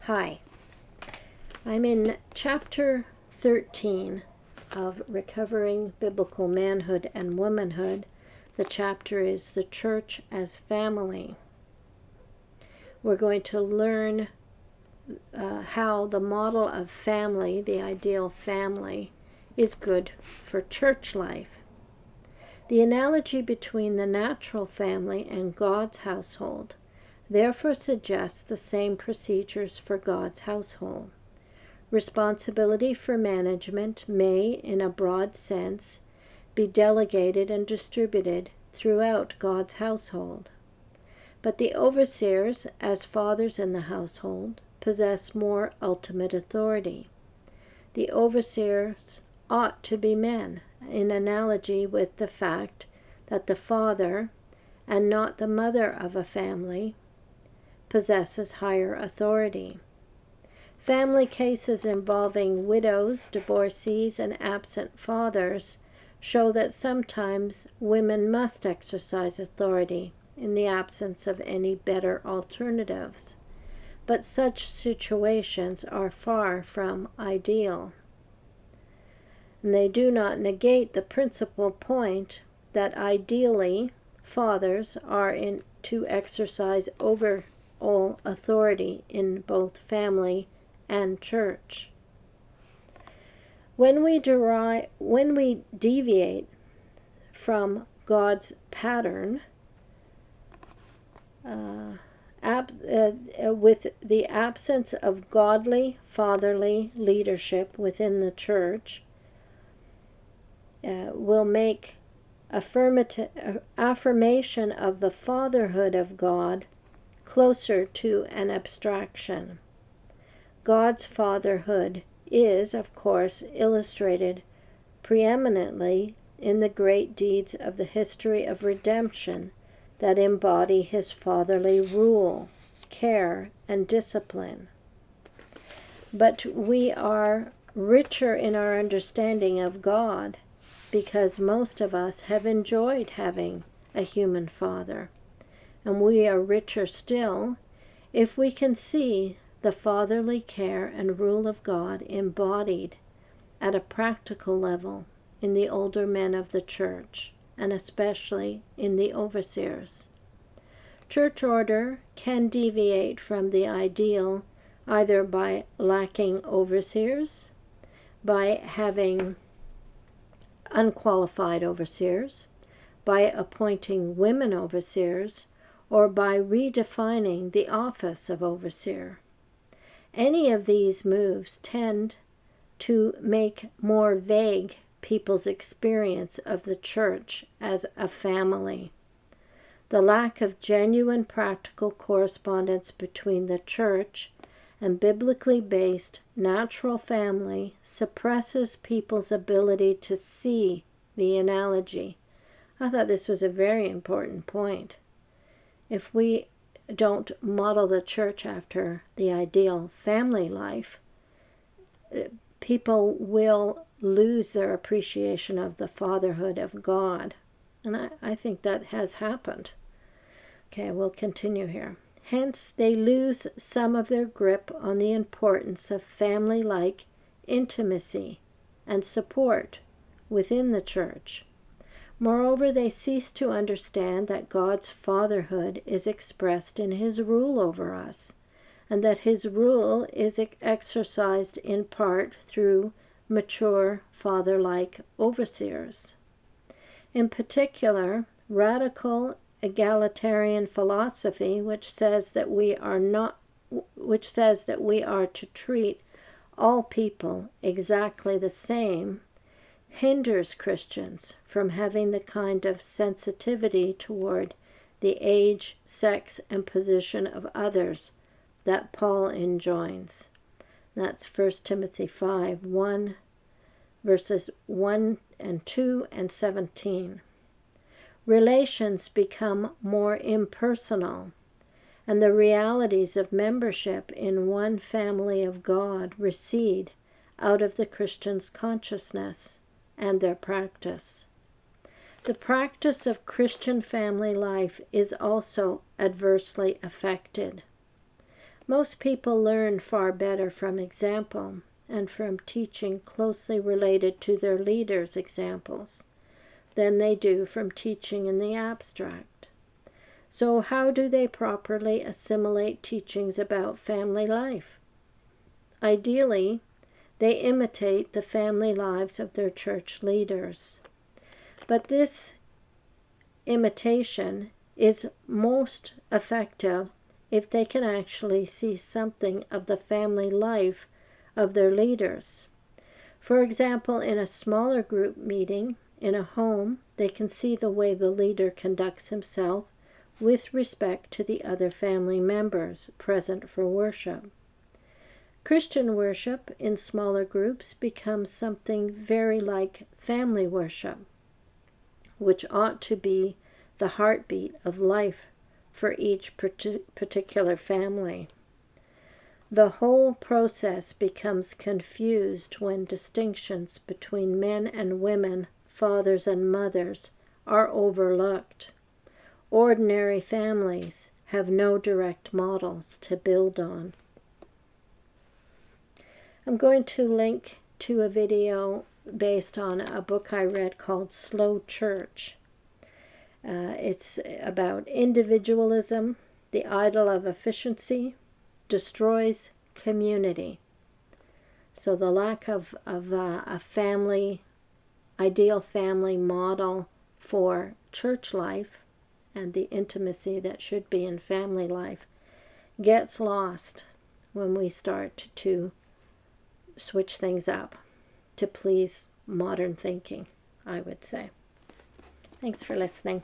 Hi, I'm in chapter 13 of Recovering Biblical Manhood and Womanhood. The chapter is The Church as Family. We're going to learn how the model of family, the ideal family, is good for church life. The analogy between the natural family and God's household therefore suggests the same procedures for God's household. Responsibility for management may, in a broad sense, be delegated and distributed throughout God's household. But the overseers, as fathers in the household, possess more ultimate authority. The overseers ought to be men, in analogy with the fact that the father, and not the mother of a family, possesses higher authority. Family cases involving widows, divorcees, and absent fathers show that sometimes women must exercise authority in the absence of any better alternatives. But such situations are far from ideal. And they do not negate the principal point that ideally fathers are to exercise overall authority in both family and church. When we deviate from God's pattern with the absence of godly fatherly leadership within the church, will make affirmation of the fatherhood of God closer to an abstraction. God's fatherhood is, of course, illustrated preeminently in the great deeds of the history of redemption that embody his fatherly rule, care, and discipline. But we are richer in our understanding of God because most of us have enjoyed having a human father. And we are richer still if we can see the fatherly care and rule of God embodied at a practical level in the older men of the church, and especially in the overseers. Church order can deviate from the ideal either by lacking overseers, by having unqualified overseers, by appointing women overseers, or by redefining the office of overseer. Any of these moves tend to make more vague people's experience of the church as a family. The lack of genuine practical correspondence between the church and biblically based natural family suppresses people's ability to see the analogy. I thought this was a very important point. If we don't model the church after the ideal family life, people will lose their appreciation of the fatherhood of God. And I think that has happened. Okay, we'll continue here. Hence, they lose some of their grip on the importance of family-like intimacy and support within the church. Moreover, they cease to understand that God's fatherhood is expressed in his rule over us, and that his rule is exercised in part through mature father-like overseers. In particular, radical egalitarian philosophy, which says that we are to treat all people exactly the same, hinders Christians from having the kind of sensitivity toward the age, sex, and position of others that Paul enjoins. That's 1 Timothy 5:1, verses 1 and 2 and 17. Relations become more impersonal, and the realities of membership in one family of God recede out of the Christian's consciousness and their practice. The practice of Christian family life is also adversely affected. Most people learn far better from example and from teaching closely related to their leaders' examples than they do from teaching in the abstract. So how do they properly assimilate teachings about family life? Ideally, they imitate the family lives of their church leaders. But this imitation is most effective if they can actually see something of the family life of their leaders. For example, in a smaller group meeting in a home, they can see the way the leader conducts himself with respect to the other family members present for worship. Christian worship in smaller groups becomes something very like family worship, which ought to be the heartbeat of life for each particular family. The whole process becomes confused when distinctions between men and women, fathers and mothers, are overlooked. Ordinary families have no direct models to build on. I'm going to link to a video based on a book I read called Slow Church. It's about individualism, the idol of efficiency, destroys community. So the lack of a family, ideal family model for church life and the intimacy that should be in family life gets lost when we start to switch things up to please modern thinking, I would say. Thanks for listening.